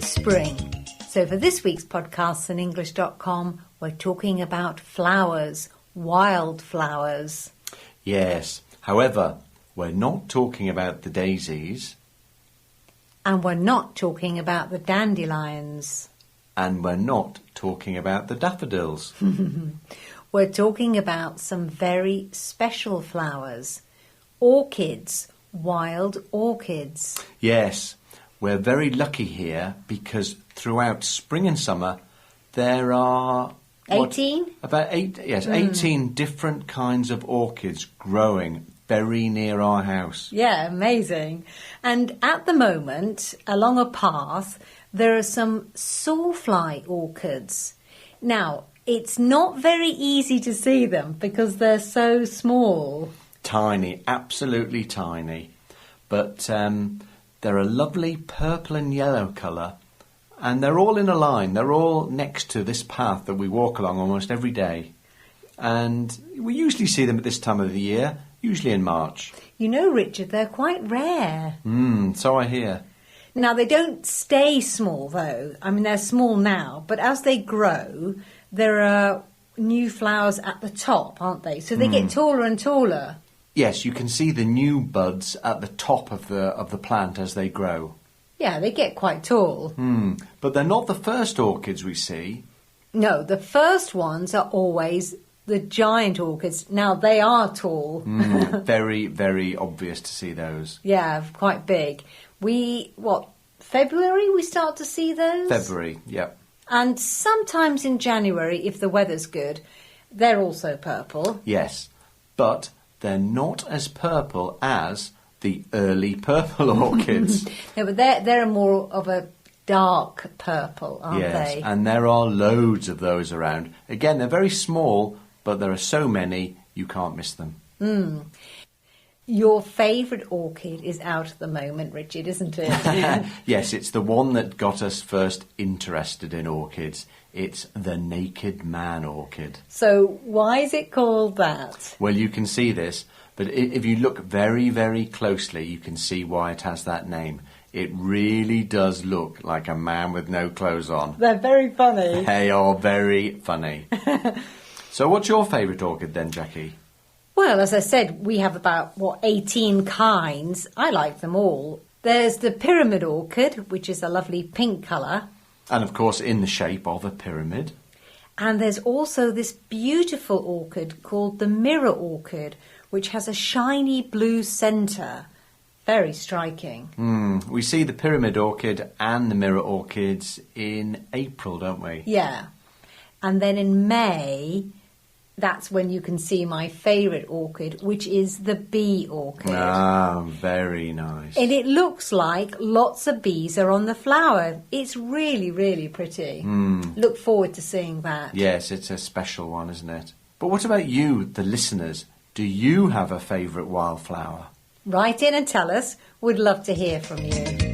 It's spring. So for this week's podcast on English.com, we're talking about flowers, wildflowers. Yes, however, we're not talking about the daisies. And we're not talking about the dandelions. And we're not talking about the daffodils. We're talking about some very special flowers. Orchids, wild orchids. Yes, we're very lucky here because throughout spring and summer there are... 18? About 18 different kinds of orchids growing very near our house. Yeah, amazing. And at the moment, along a path, there are some Sawfly orchids. Now, it's not very easy to see them because they're so small. Tiny, absolutely tiny. But they're a lovely purple and yellow colour. And they're all in a line. They're all next to this path that we walk along almost every day. And we usually see them at this time of the year, usually in March. You know, Richard, they're quite rare. So I hear. Now, they don't stay small, though. I mean, they're small now. But as they grow, there are new flowers at the top, aren't they? So they get taller and taller. Yes, you can see the new buds at the top of the plant as they grow. Yeah, they get quite tall. But they're not the first orchids we see. No, the first ones are always the giant orchids. Now, they are tall. Very, very obvious to see those. Yeah, quite big. February we start to see those? February, yep. And sometimes in January, if the weather's good, they're also purple. Yes, but they're not as purple as the early purple orchids. No, but they're more of a dark purple, aren't they? Yes, and there are loads of those around. Again, they're very small, but there are so many, you can't miss them. Your favourite orchid is out at the moment, Richard, isn't it? Yes, it's the one that got us first interested in orchids. It's the naked man orchid. So why is it called that? Well, you can see this, but if you look very, very closely, you can see why it has that name. It really does look like a man with no clothes on. They're very funny. They are very funny. So what's your favourite orchid then, Jackie? Well, as I said, we have about, 18 kinds. I like them all. There's the pyramid orchid, which is a lovely pink colour. And of course in the shape of a pyramid. And there's also this beautiful orchid called the mirror orchid, which has a shiny blue centre. Very striking. We see the pyramid orchid and the mirror orchids in April, don't we? Yeah. And then in May, that's when you can see my favourite orchid, which is the bee orchid. Ah, very nice. And it looks like lots of bees are on the flower. It's really, really pretty. Look forward to seeing that. Yes, it's a special one, isn't it? But what about you, the listeners? Do you have a favourite wildflower? Write in and tell us. We'd love to hear from you.